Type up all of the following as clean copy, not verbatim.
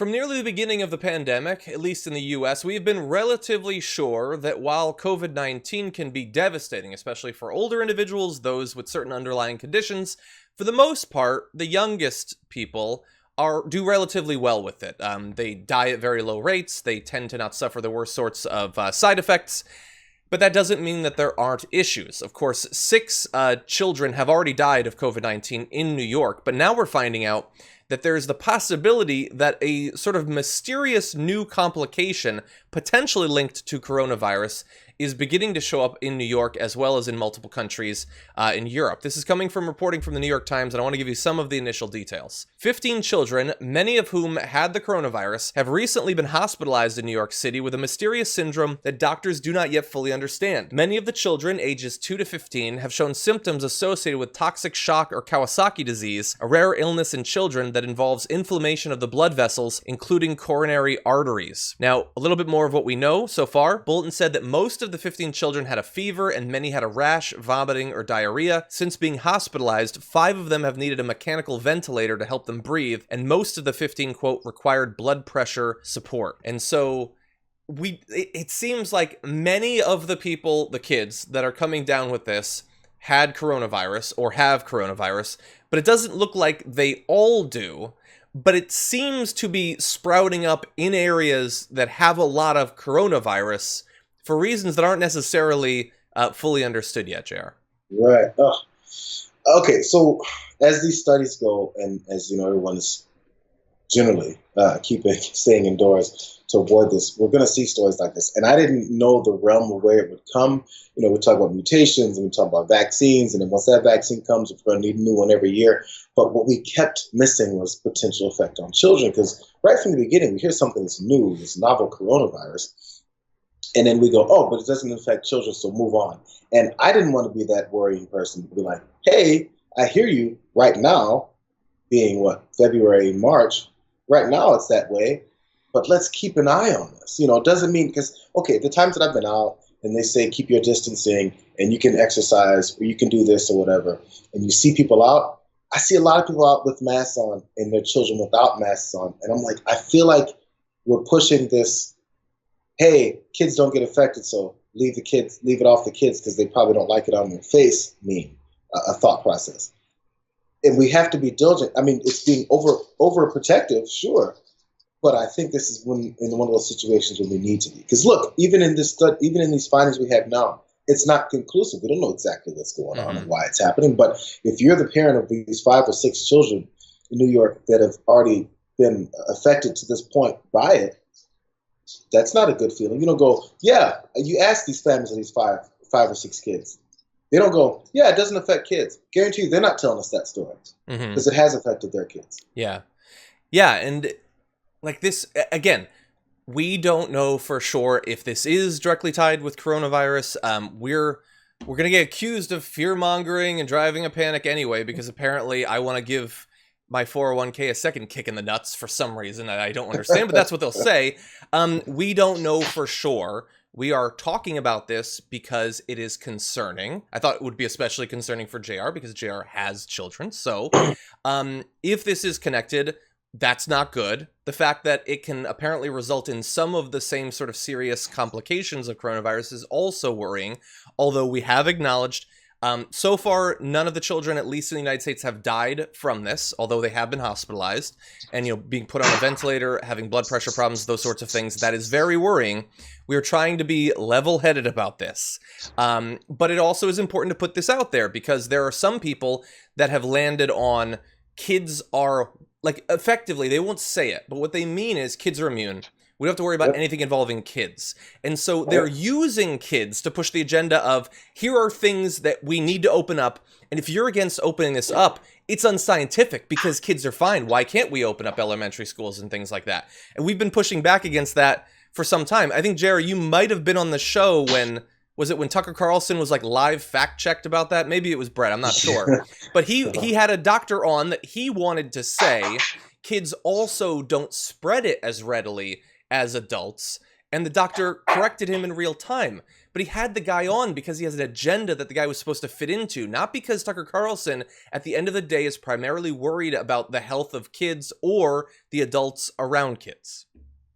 From nearly the beginning of the pandemic, at least in the US, we've been relatively sure that while COVID-19 can be devastating, especially for older individuals, those with certain underlying conditions, for the most part, the youngest people do relatively well with it. They die at very low rates, they tend to not suffer the worst sorts of side effects, but that doesn't mean that there aren't issues. Of course, 6 children have already died of COVID-19 in New York, but now we're finding out that there's the possibility that a sort of mysterious new complication, potentially linked to coronavirus, is beginning to show up in New York as well as in multiple countries in Europe. This is coming from reporting from the New York Times, and I want to give you some of the initial details. 15 children, many of whom had the coronavirus, have recently been hospitalized in New York City with a mysterious syndrome that doctors do not yet fully understand. Many of the children, ages 2 to 15, have shown symptoms associated with toxic shock or Kawasaki disease, a rare illness in children that involves inflammation of the blood vessels, including coronary arteries. Now, a little bit more of what we know so far. Bulletin said that most of the 15 children had a fever and many had a rash, vomiting, or diarrhea. Since being hospitalized, 5 of them have needed a mechanical ventilator to help them breathe, and most of the 15, quote, required blood pressure support. And so it seems like many of the people, the kids that are coming down with this, had coronavirus or have coronavirus, but it doesn't look like they all do. But it seems to be sprouting up in areas that have a lot of coronavirus for reasons that aren't necessarily fully understood yet, JR. Right. Oh. Okay. So as these studies go, and as you know, everyone is generally staying indoors to avoid this, we're going to see stories like this. And I didn't know the realm of where it would come. You know, we talk about mutations and we talk about vaccines, and then once that vaccine comes, we're going to need a new one every year. But what we kept missing was potential effect on children, because right from the beginning, we hear something that's new, this novel coronavirus. And then we go, oh, but it doesn't affect children, so move on. And I didn't want to be that worrying person to be like, hey, I hear you right now, being February, March. Right now it's that way, but let's keep an eye on this. You know, it doesn't mean, because, okay, the times that I've been out and they say keep your distancing and you can exercise or you can do this or whatever, and you see people out, I see a lot of people out with masks on and their children without masks on. And I'm like, I feel like we're pushing this, hey, kids don't get affected, so leave it off the kids because they probably don't like it on their face, a thought process. And we have to be diligent. I mean, it's being overprotective, sure, but I think this is in one of those situations when we need to be. Because look, even in these findings we have now, it's not conclusive. We don't know exactly what's going on and why it's happening. But if you're the parent of these 5 or 6 children in New York that have already been affected to this point by it, that's not a good feeling. You don't go, yeah. You ask these families of these five or 6 kids. They don't go, yeah, it doesn't affect kids. Guarantee you they're not telling us that story because it has affected their kids. Yeah. Yeah. And like this, again, we don't know for sure if this is directly tied with coronavirus. We're going to get accused of fear mongering and driving a panic anyway, because apparently I want to give my 401k a second kick in the nuts for some reason that I don't understand, but that's what they'll say. We don't know for sure. We are talking about this because it is concerning. I thought it would be especially concerning for JR because JR has children. So if this is connected, that's not good. The fact that it can apparently result in some of the same sort of serious complications of coronavirus is also worrying, although we have acknowledged so far, none of the children, at least in the United States, have died from this, although they have been hospitalized and, you know, being put on a ventilator, having blood pressure problems, those sorts of things. That is very worrying. We are trying to be level-headed about this. But it also is important to put this out there because there are some people that have landed on kids are, like, effectively, they won't say it, but what they mean is kids are immune. We don't have to worry about anything involving kids. And so they're using kids to push the agenda of, here are things that we need to open up. And if you're against opening this up, it's unscientific because kids are fine. Why can't we open up elementary schools and things like that? And we've been pushing back against that for some time. I think, Jerry, you might have been on the show when Tucker Carlson was like live fact-checked about that? Maybe it was Brett, I'm not sure. But he had a doctor on that he wanted to say kids also don't spread it as readily as adults, and the doctor corrected him in real time. But he had the guy on because he has an agenda that the guy was supposed to fit into, not because Tucker Carlson, at the end of the day, is primarily worried about the health of kids or the adults around kids.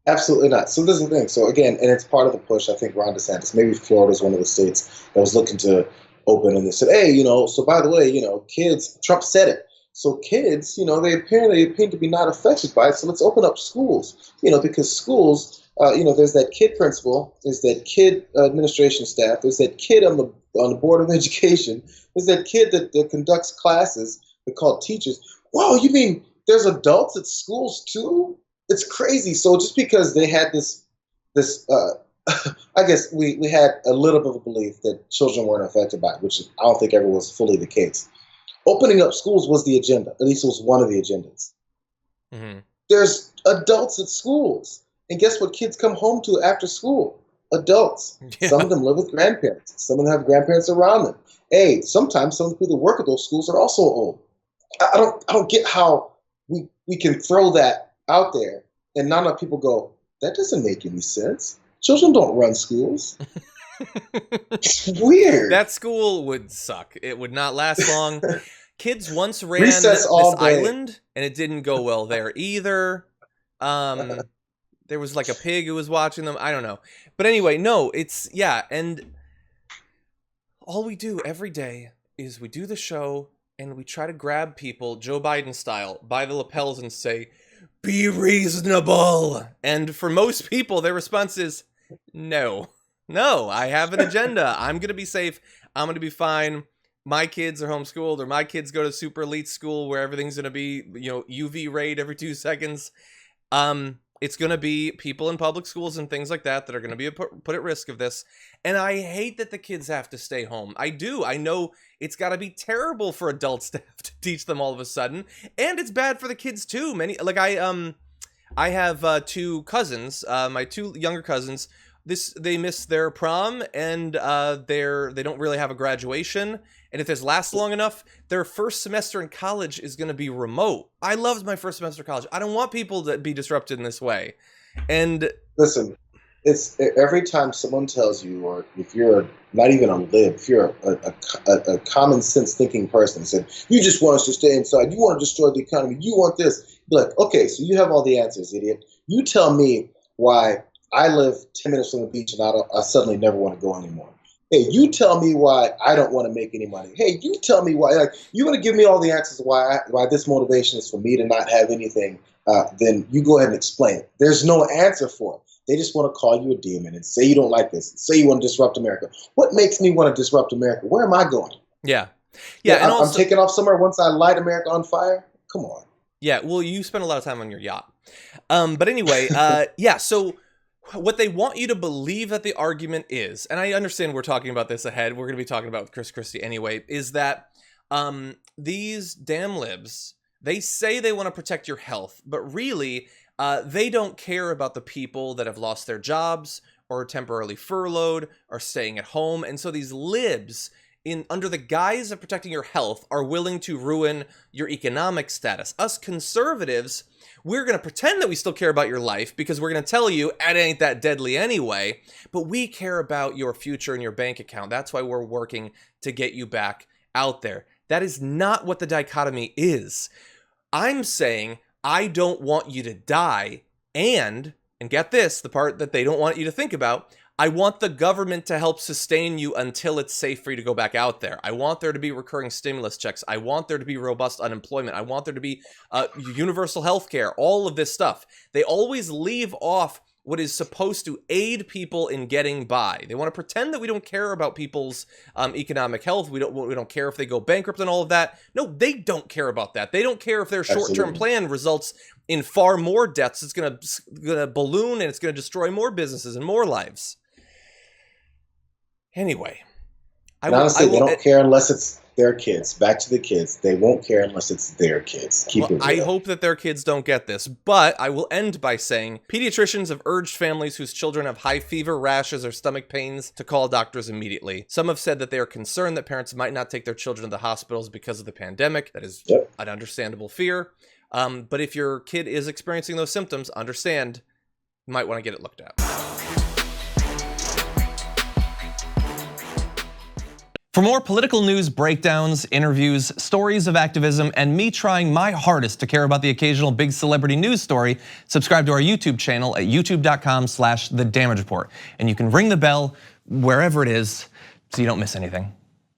Absolutely not. So this is the thing. So again, and it's part of the push. I think Ron DeSantis, maybe Florida is one of the states that was looking to open, and they said, hey, so by the way, kids, Trump said it. So kids, they appear to be not affected by it. So let's open up schools, because schools, there's that kid principal, there's that kid administration staff, there's that kid on the board of education, there's that kid that conducts classes, they're called teachers. Wow, you mean there's adults at schools too? It's crazy. So just because they had this, I guess we had a little bit of a belief that children weren't affected by it, which I don't think ever was fully the case. Opening up schools was the agenda. At least it was one of the agendas. Mm-hmm. There's adults at schools. And guess what kids come home to after school? Adults. Yeah. Some of them live with grandparents. Some of them have grandparents around them. Hey, sometimes some of the people that work at those schools are also old. I don't get how we can throw that out there and not enough people go, that doesn't make any sense. Children don't run schools. It's weird. That school would suck. It would not last long. Kids once ran this island, and it didn't go well there either. There was like a pig who was watching them. I don't know. But anyway, no, and all we do every day is we do the show, and we try to grab people, Joe Biden style, by the lapels and say, be reasonable. And for most people, their response is, no, I have an agenda. I'm going to be safe. I'm going to be fine. My kids are homeschooled, or my kids go to super elite school where everything's going to be, UV rayed every 2 seconds. It's going to be people in public schools and things like that are going to be put at risk of this. And I hate that the kids have to stay home. I do. I know it's got to be terrible for adults to have to teach them all of a sudden. And it's bad for the kids too. I have 2 cousins, my 2 younger cousins. They miss their prom, and they don't really have a graduation. And if this lasts long enough, their first semester in college is going to be remote. I loved my first semester of college. I don't want people to be disrupted in this way. And listen, it's every time someone tells you, or if you're not even a lib, if you're a common sense thinking person, said, you just want us to stay inside, you want to destroy the economy, you want this. You're like, okay, so you have all the answers, idiot. You tell me why I live 10 minutes from the beach and I suddenly never want to go anymore. Hey, you tell me why I don't want to make any money. Hey, you tell me why. Like, you want to give me all the answers why this motivation is for me to not have anything, then you go ahead and explain it. There's no answer for it. They just want to call you a demon and say you don't like this, and say you want to disrupt America. What makes me want to disrupt America? Where am I going? Yeah. And I'm taking off somewhere once I light America on fire? Come on. Yeah, well, you spend a lot of time on your yacht. But anyway, so what they want you to believe that the argument is, and I understand we're talking about this ahead, we're going to be talking about Chris Christie anyway, is that these damn libs, they say they want to protect your health, but really, they don't care about the people that have lost their jobs, or are temporarily furloughed, or staying at home. And so these libs, under the guise of protecting your health, are willing to ruin your economic status. Us conservatives, we're going to pretend that we still care about your life because we're going to tell you it ain't that deadly anyway, but we care about your future and your bank account. That's why we're working to get you back out there. That is not what the dichotomy is. I'm saying I don't want you to die, and get this, the part that they don't want you to think about, I want the government to help sustain you until it's safe for you to go back out there. I want there to be recurring stimulus checks. I want there to be robust unemployment. I want there to be universal health care, all of this stuff. They always leave off what is supposed to aid people in getting by. They want to pretend that we don't care about people's economic health. We don't care if they go bankrupt and all of that. No, they don't care about that. They don't care if their short-term plan results in far more deaths. It's going to balloon, and it's going to destroy more businesses and more lives. Anyway, honestly, they don't care unless it's their kids. Back to the kids. They won't care unless it's their kids. Keep it real. I hope that their kids don't get this, but I will end by saying pediatricians have urged families whose children have high fever, rashes, or stomach pains to call doctors immediately. Some have said that they are concerned that parents might not take their children to the hospitals because of the pandemic. That is an understandable fear. But if your kid is experiencing those symptoms, understand, you might want to get it looked at. For more political news breakdowns, interviews, stories of activism, and me trying my hardest to care about the occasional big celebrity news story, subscribe to our YouTube channel at youtube.com/thedamagereport. And you can ring the bell wherever it is so you don't miss anything.